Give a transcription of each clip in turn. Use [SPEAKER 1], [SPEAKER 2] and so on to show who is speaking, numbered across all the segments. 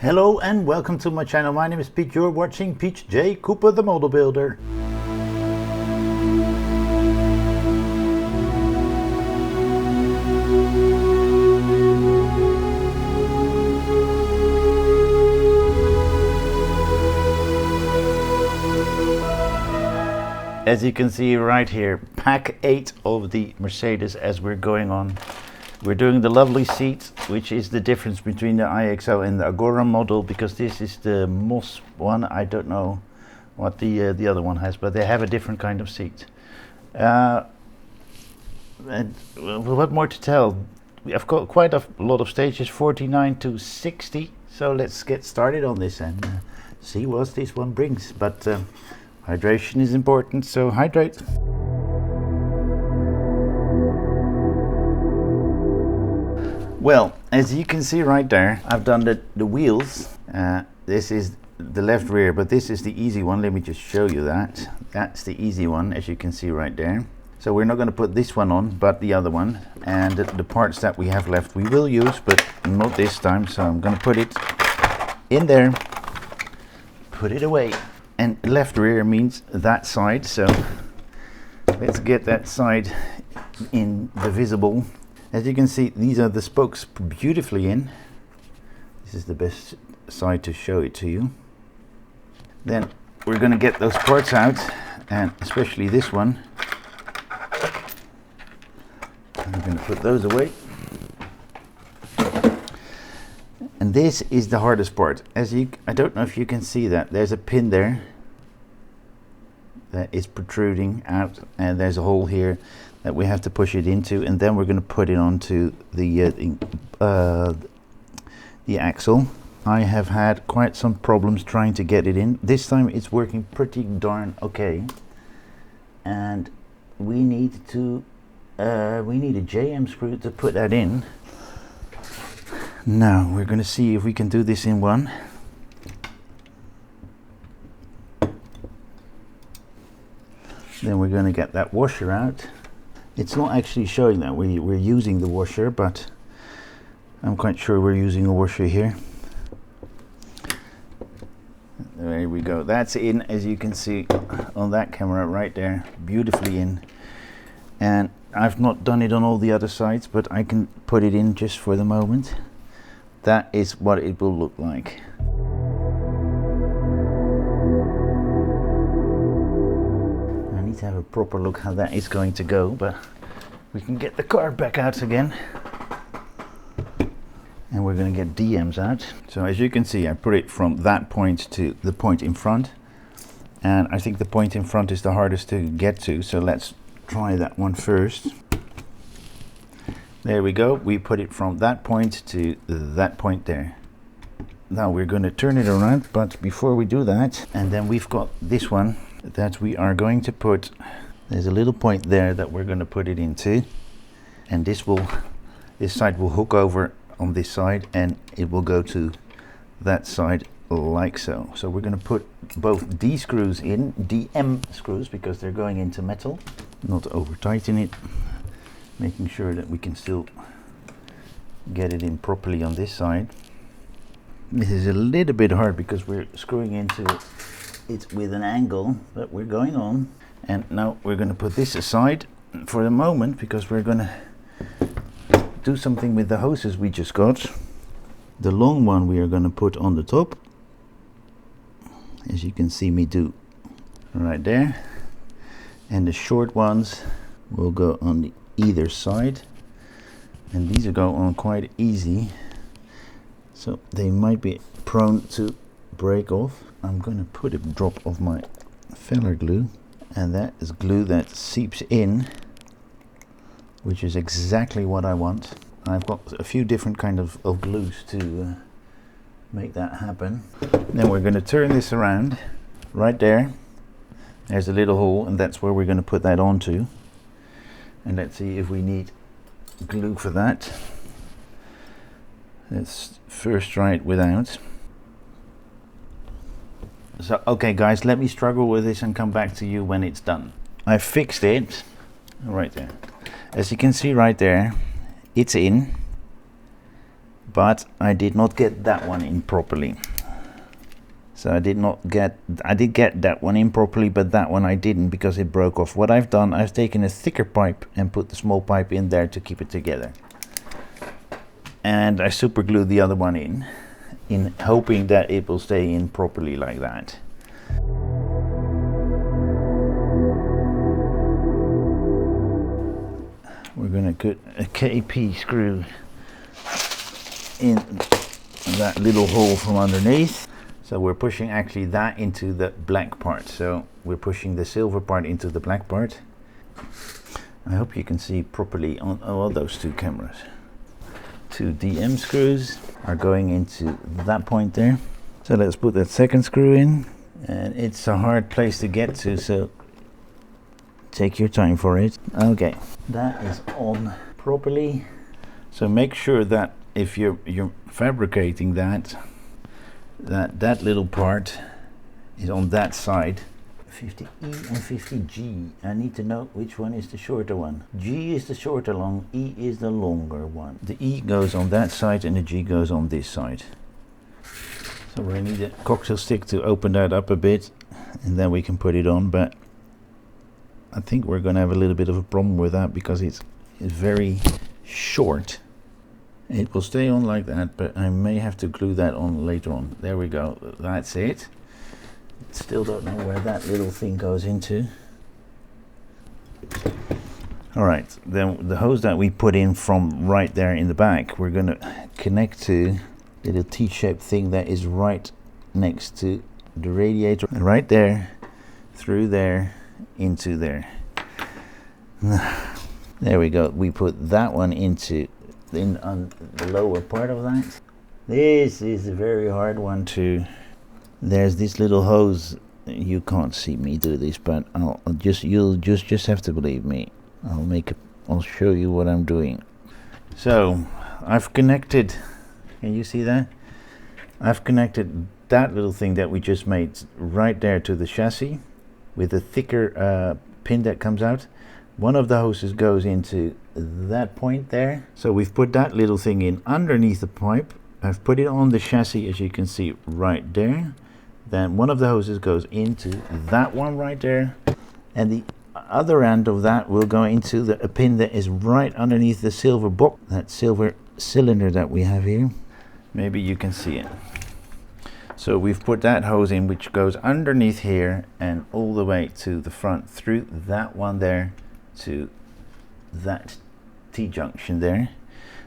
[SPEAKER 1] Hello and welcome to my channel. My name is Pete. You're watching Pete J. Cooper, the model builder. As you can see right here, pack 8 of the Mercedes as we're going on. We're doing the lovely seat, which is the difference between the IXO and the Agora model, because this is the Moss one. I don't know what the other one has, but they have a different kind of seat. And what more to tell? I've got quite a lot of stages, 49 to 60. So let's get started on this and see what this one brings. But hydration is important, so hydrate. Well, as you can see right there, I've done the wheels. This is the left rear, but this is the easy one. Let me just show you that. That's the easy one, as you can see right there. So we're not going to put this one on, but the other one. And the parts that we have left we will use, but not this time. So I'm going to put it in there, put it away. And left rear means that side. So let's get that side in the visible. As you can see, these are the spokes beautifully in. This is the best side to show it to you. Then we're going to get those parts out, and especially this one. I'm going to put those away. And this is the hardest part. I don't know if you can see that. There's a pin there that is protruding out, and there's a hole here that we have to push it into, and then we're going to put it onto the axle. I have had quite some problems trying to get it in. This time it's working pretty darn okay, and we need a JM screw to put that in. Now we're going to see if we can do this in one. Then we're going to get that washer out. It's not actually showing that we're using the washer, but I'm quite sure we're using a washer here. There we go. That's in, as you can see on that camera right there, beautifully in. And I've not done it on all the other sides, but I can put it in just for the moment. That is what it will look like. To have a proper look how that is going to go, but we can get the car back out again, and we're going to get DMs out. So as you can see, I put it from that point to the point in front, and I think the point in front is the hardest to get to, so let's try that one first. There we go. We put it from that point to that point there. Now we're going to turn it around, but before we do that, and then we've got this one that we are going to put. There's a little point there that we're going to put it into, and this side will hook over on this side, and it will go to that side like so. So we're going to put both D screws in, DM screws, because they're going into metal. Not over tighten it, making sure that we can still get it in properly on this side. This is a little bit hard because we're screwing into it with an angle, but we're going on. And now we're going to put this aside for the moment, because we're going to do something with the hoses we just got. The long one we are going to put on the top, as you can see me do right there, and the short ones will go on the either side, and these will go on quite easy, so they might be prone to break off. I'm going to put a drop of my Feller glue, and that is glue that seeps in, which is exactly what I want. I've got a few different kind of glues to make that happen. Then we're going to turn this around right there. There's a little hole, and that's where we're going to put that onto. And let's see if we need glue for that. Let's first try it without. So okay guys, let me struggle with this and come back to you when it's done. I fixed it right there. As you can see right there, it's in. but I did not get that one in properly. So I did get that one in properly, but that one I didn't because it broke off. What I've done, I've taken a thicker pipe and put the small pipe in there to keep it together. And I super glued the other one in hoping that it will stay in properly like that. We're gonna put a KP screw in that little hole from underneath. So we're pushing actually that into the black part. So we're pushing the silver part into the black part. I hope you can see properly on all those two cameras. Two DM screws are going into that point there. So let's put that second screw in. And it's a hard place to get to, so take your time for it. Okay, that is on properly. So make sure that if you're fabricating that little part is on that side. 50E and 50G. I need to know which one is the shorter one. G is the shorter one, E is the longer one. The E goes on that side and the G goes on this side. So we need a cocktail stick to open that up a bit and then we can put it on, but I think we're going to have a little bit of a problem with that because it's very short. It will stay on like that, but I may have to glue that on later on. There we go, that's it. Still don't know where that little thing goes into. Alright, then the hose that we put in from right there in the back, we're going to connect to the little T-shaped thing that is right next to the radiator. Right there, through there, into there. There we go, we put that one into on the lower part of that. This is a very hard one to... There's this little hose. You can't see me do this, but you'll just have to believe me. I'll show you what I'm doing. So I've connected, can you see that? I've connected that little thing that we just made right there to the chassis with a thicker pin that comes out. One of the hoses goes into that point there. So we've put that little thing in underneath the pipe. I've put it on the chassis, as you can see right there. Then one of the hoses goes into that one right there, and the other end of that will go into a pin that is right underneath the silver box, that silver cylinder that we have here. Maybe you can see it. So we've put that hose in, which goes underneath here and all the way to the front through that one there to that T-junction there.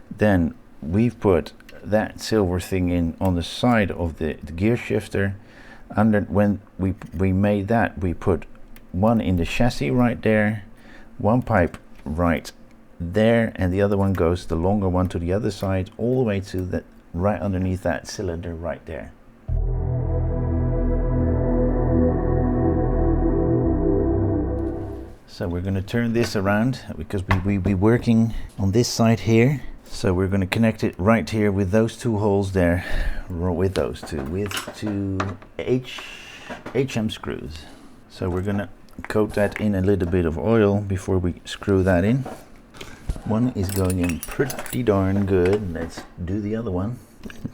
[SPEAKER 1] Then we've put that silver thing in on the side of the gear shifter. When we made that, we put one in the chassis right there, one pipe right there, and the other one goes, the longer one, to the other side, all the way to that right underneath that cylinder right there. So we're going to turn this around because we'll be working on this side here. So we're going to connect it right here with those two holes there, with two HM screws. So we're going to coat that in a little bit of oil before we screw that in. One is going in pretty darn good. Let's do the other one.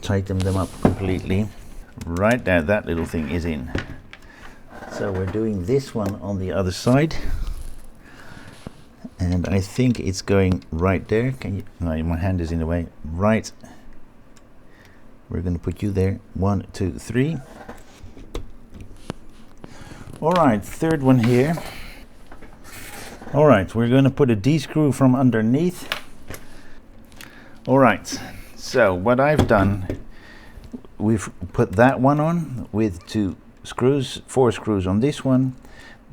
[SPEAKER 1] Tighten them up completely. Right there, that little thing is in. So we're doing this one on the other side. And I think it's going right there. Can you? No, my hand is in the way. Right. We're going to put you there. 1, 2, 3. All right, third one here. All right, we're going to put a D screw from underneath. All right. So what I've done, we've put that one on with 2 screws, 4 screws on this one.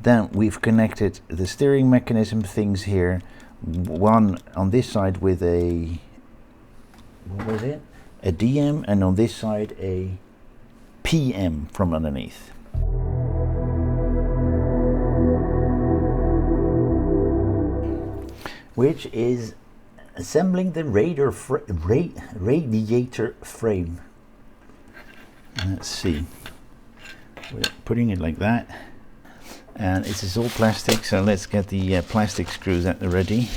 [SPEAKER 1] Then we've connected the steering mechanism things here, one on this side with a, what was it? A DM, and on this side a PM from underneath. Which is assembling the radiator frame. Let's see. We're putting it like that. And this is all plastic, so let's get the plastic screws at the ready.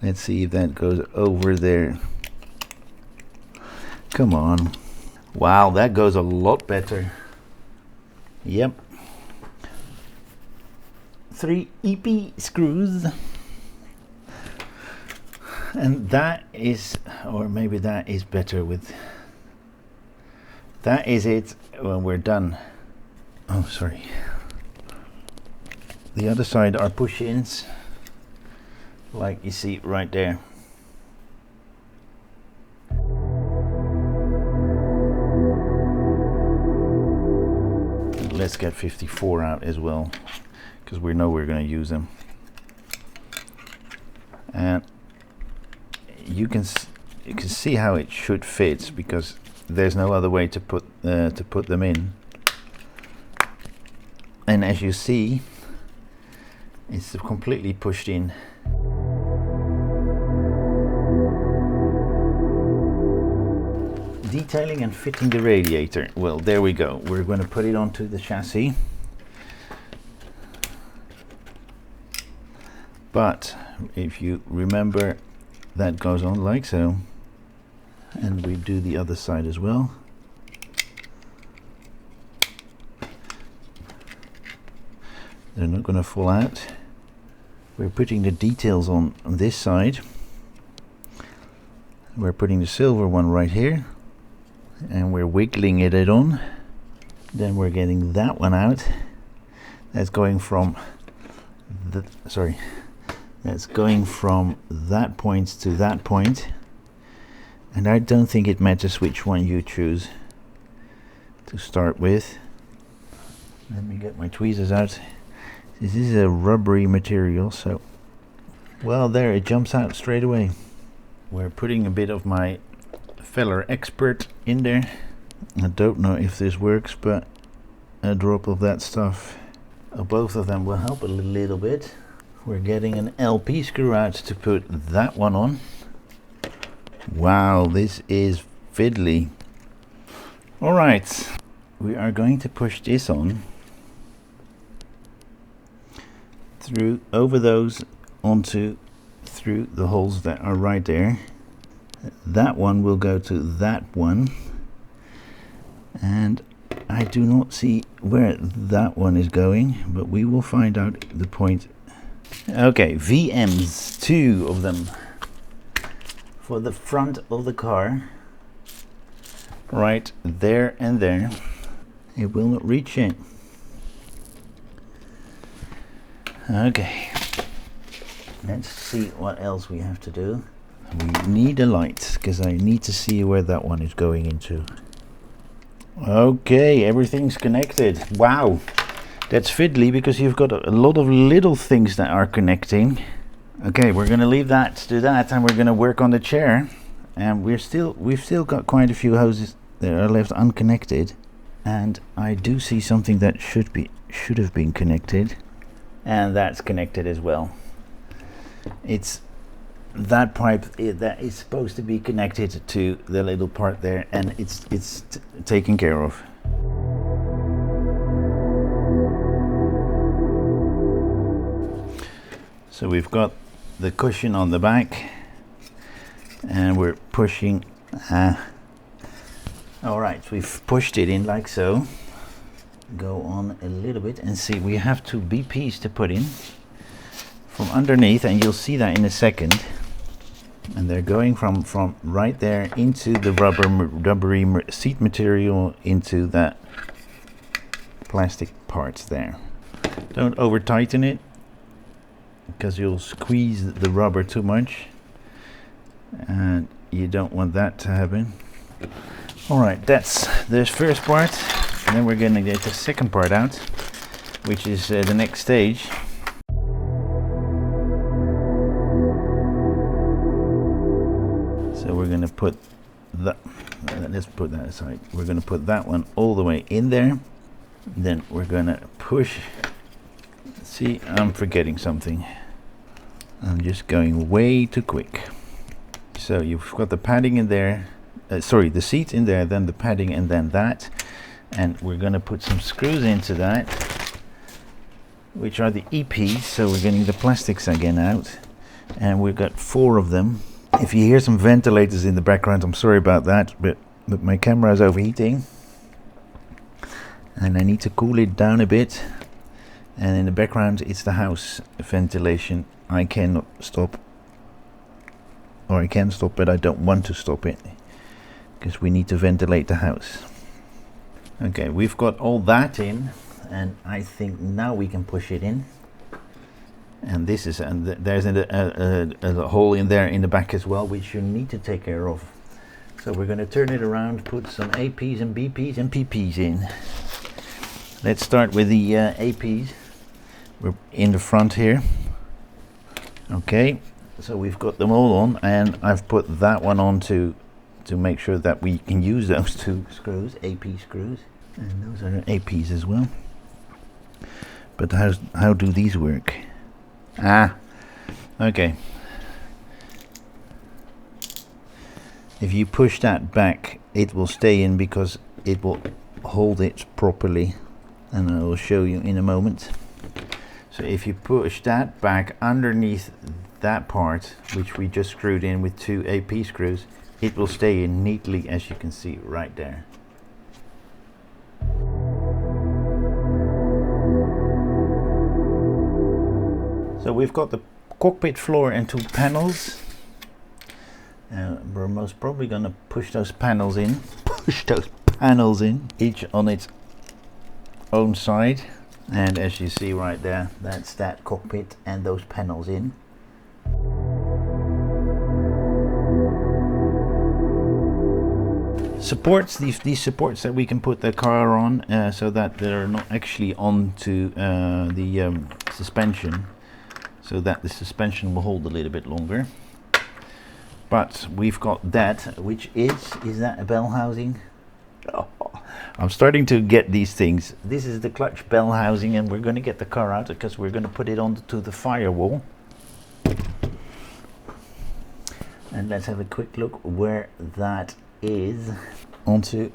[SPEAKER 1] Let's see if that goes over there. Come on. Wow, that goes a lot better. Yep. 3 EP screws. And that is, or maybe that is better with, that is it when we're done. Oh, sorry. The other side are push-ins, like you see right there. Let's get 54 out as well, because we know we're going to use them. And you can see how it should fit, because there's no other way to put them in. And as you see, it's completely pushed in. Detailing and fitting the radiator. Well, there we go. We're going to put it onto the chassis. But if you remember, that goes on like so. And we do the other side as well. They're not going to fall out. We're putting the details on this side. We're putting the silver one right here. And we're wiggling it on. Then we're getting that one out. That's going from the, that's going from that point to that point. And I don't think it matters which one you choose to start with. Let me get my tweezers out. This is a rubbery material, so well, there it jumps out straight away. We're putting a bit of my Feller Expert in there. I don't know if this works, but a drop of that stuff, both of them will help a little bit. We're getting an LP screw out to put that one on. Wow, this is fiddly. Alright, we are going to push this on through, over those, onto, through the holes that are right there. That one will go to that one, and I do not see where that one is going, but we will find out the point. Okay, VMs, 2 of them for the front of the car, right there and there. It will not reach it. Okay, let's see what else we have to do. We need a light, because I need to see where that one is going into. Okay, everything's connected. Wow, that's fiddly, because you've got a lot of little things that are connecting. Okay, we're going to leave that to that, and we're going to work on the chair. And we've still got quite a few hoses that are left unconnected. And I do see something that should have been connected, and that's connected as well. It's that pipe that is supposed to be connected to the little part there, and it's taken care of. So we've got the cushion on the back, and we're pushing. All right, we've pushed it in like so. Go on a little bit and see. We have 2 BPs to put in from underneath, and you'll see that in a second. And they're going from right there into the rubbery seat material, into that plastic parts there. Don't over tighten it, because you'll squeeze the rubber too much, and you don't want that to happen. Alright, that's the first part, and then we're going to get the second part out, which is the next stage. So we're going to put that, let's put that aside. We're going to put that one all the way in there. Then we're going to push. See, I'm forgetting something. I'm just going way too quick. So you've got the padding in there, the seat in there, then the padding, and then that. And we're going to put some screws into that, which are the EPs. So we're getting the plastics again out, and we've got 4 of them. If you hear some ventilators in the background, I'm sorry about that, but but my camera is overheating and I need to cool it down a bit. And in the background it's the house ventilation. I cannot stop, or I can stop, but I don't want to stop it because we need to ventilate the house. Okay, we've got all that in, and I think now we can push it in. And this is, and there's a hole in there in the back as well, which you need to take care of. So we're going to turn it around, put some APs and BPs and PPs in. Let's start with the APs. We're in the front here. Okay, so we've got them all on, and I've put that one on to make sure that we can use those two screws, AP screws, and those are APs as well. But how do these work? Okay. If you push that back, it will stay in because it will hold it properly, and I will show you in a moment. So if you push that back underneath that part, which we just screwed in with two AP screws, it will stay in neatly, as you can see right there. So we've got the cockpit floor and two panels. We're most probably going to push those panels in, each on its own side. And as you see right there, that's that cockpit and those panels in. Supports, these supports that we can put the car on, so that they're not actually onto the suspension, so that the suspension will hold a little bit longer. But we've got that, which is that a bell housing? Oh, I'm starting to get these things. This is the clutch bell housing, and we're going to get the car out because we're going to put it onto the firewall. And let's have a quick look where that is. Onto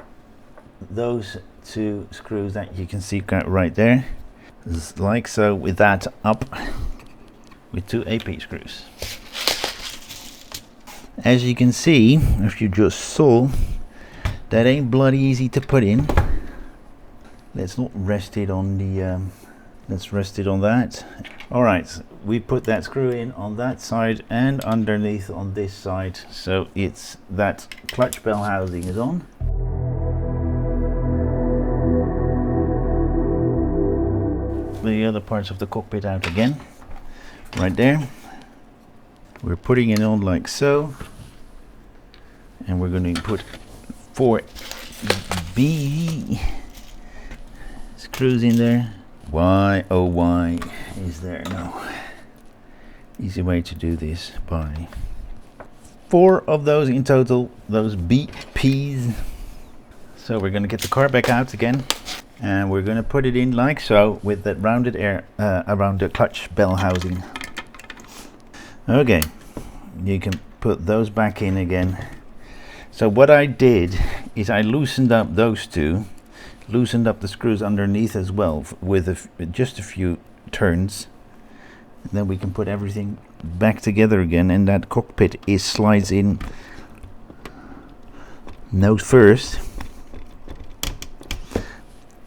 [SPEAKER 1] those two screws that you can see right there, just like so, with that up with two AP screws. As you can see, if you just saw, that ain't bloody easy to put in. Let's not rest it on the let's rest it on that. Alright, we put that screw in on that side and underneath on this side, so it's that clutch bell housing is on. The other parts of the cockpit out again, right there. We're putting it on like so, and we're going to put 4 B screws in there. Why, oh why is there no easy way to do this? By 4 of those in total, those BPs. So we're going to get the car back out again, and we're going to put it in like so with that rounded air around the clutch bell housing. Okay, you can put those back in again. So what I did is I loosened up those two, loosened up the screws underneath as well with just a few turns. And then we can put everything back together again, and that cockpit slides in nose first.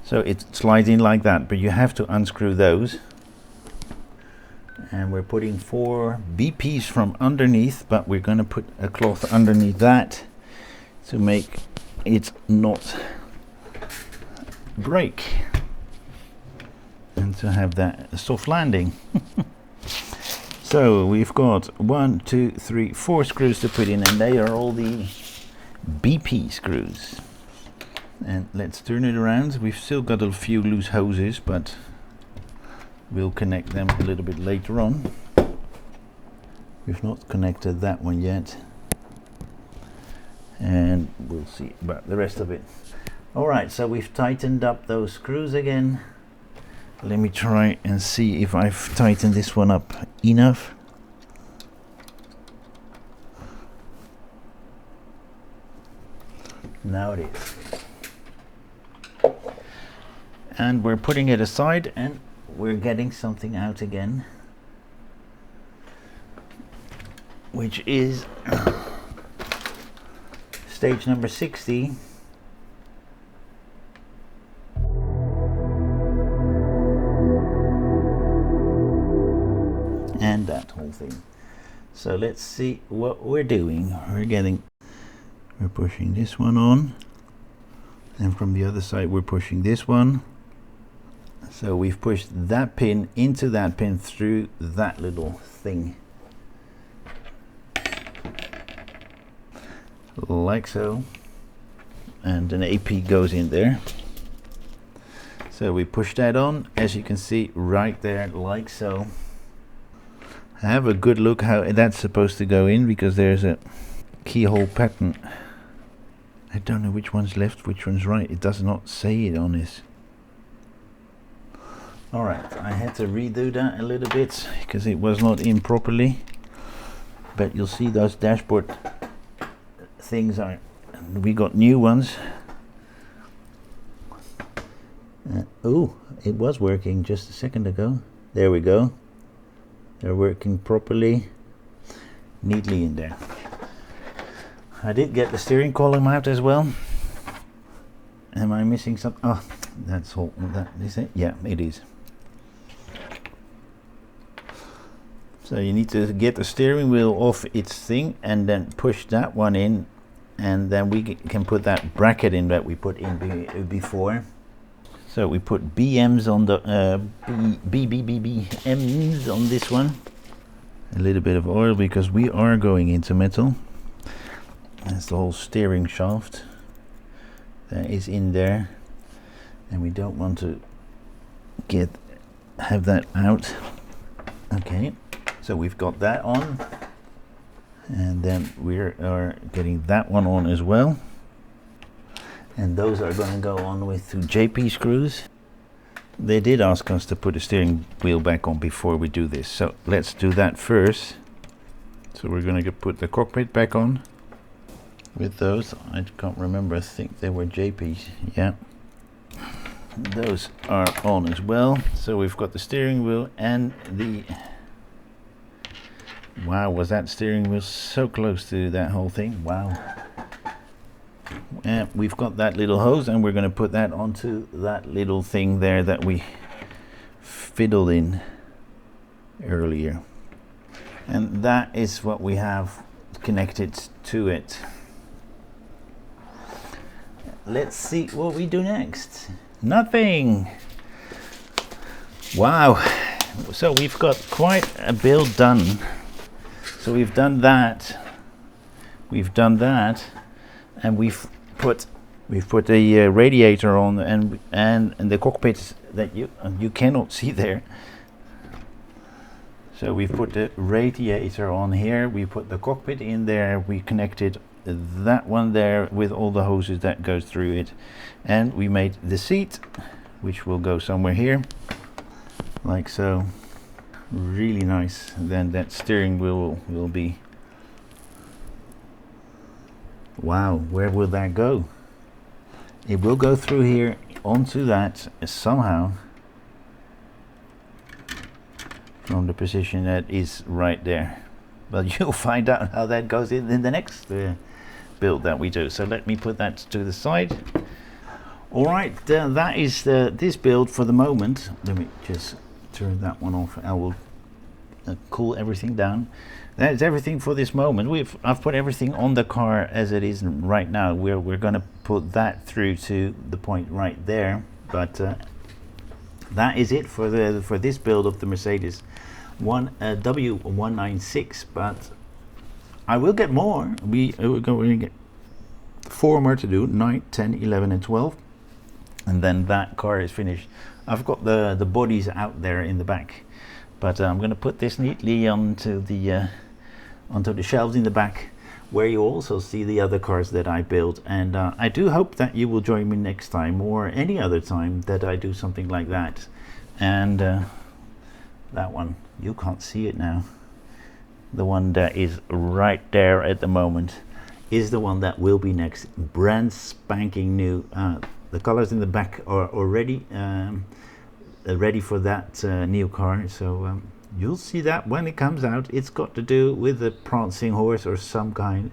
[SPEAKER 1] So it slides in like that, but you have to unscrew those. And we're putting 4 BPs from underneath, but we're going to put a cloth underneath that to make it not break and to have that soft landing. So we've got 1, 2, 3, 4 screws to put in, and they are all the BP screws. And let's turn it around. We've still got a few loose hoses, but we'll connect them a little bit later on. We've not connected that one yet, and we'll see about the rest of it. Alright, so we've tightened up those screws again. Let me try and see if I've tightened this one up enough. Now it is. And we're putting it aside, and we're getting something out again, which is stage number 60. And that whole thing. So let's see what we're doing. We're pushing this one on, and from the other side we're pushing this one. So we've pushed that pin into that pin through that little thing, like so, and an AP goes in there. So we push that on, as you can see right there, like so. Have a good look how that's supposed to go in, because there's a keyhole pattern. I don't know which one's left, which one's right. It does not say it on this. Alright, I had to redo that a little bit because it was not in properly. But you'll see those dashboard things are, we got new ones. Oh, it was working just a second ago. There we go. They're working properly, neatly in there. I did get the steering column out as well. Am I missing something? Oh, that's all. That is it? Yeah, it is. So you need to get the steering wheel off its thing and then push that one in, and then we can put that bracket in that we put in before. So we put BMs on the BMs on this one. A little bit of oil because we are going into metal. That's the whole steering shaft that is in there, and we don't want to have that out. Okay, so we've got that on, and then we are getting that one on as well. And those are going to go on with 2 JP screws. They did ask us to put the steering wheel back on before we do this, so let's do that first. So we're going to put the cockpit back on with those. I can't remember, I think they were JPs. Yeah, those are on as well. So we've got the steering wheel and the... Wow, was that steering wheel so close to that whole thing? Wow. And we've got that little hose, and we're going to put that onto that little thing there that we fiddled in earlier, and that is what we have connected to it. Let's see what we do next. Nothing. Wow, so we've got quite a build done. So we've done that, and we've put a radiator on, and the cockpit that you cannot see there. So we've put the radiator on here, we put the cockpit in there, we connected that one there with all the hoses that goes through it, and we made the seat, which will go somewhere here, like so. Really nice. Then that steering wheel will be... Wow, where will that go? It will go through here onto that somehow, from the position that is right there. But you'll find out how that goes in the next build that we do. So let me put that to the side. Alright, that is this build for the moment. Let me just turn that one off. I will cool everything down. That's everything for this moment. I've put everything on the car as it is right now. We're going to put that through to the point right there. But that is it for this build of the Mercedes W196. But I will get more. We're going to get 4 more to do: 9, 10, 11, and 12. And then that car is finished. I've got the bodies out there in the back, but I'm going to put this neatly onto the shelves in the back, where you also see the other cars that I built. And I do hope that you will join me next time, or any other time that I do something like that. And that one, you can't see it now. The one that is right there at the moment is the one that will be next. Brand spanking new. The colors in the back are already ready for that new car, so you'll see that when it comes out. It's got to do with the prancing horse or some kind.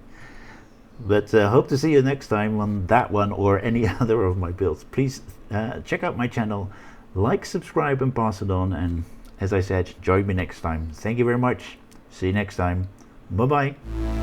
[SPEAKER 1] But hope to see you next time on that one or any other of my builds. Please check out my channel, like, subscribe, and pass it on. And as I said, join me next time. Thank you very much. See you next time. Bye bye.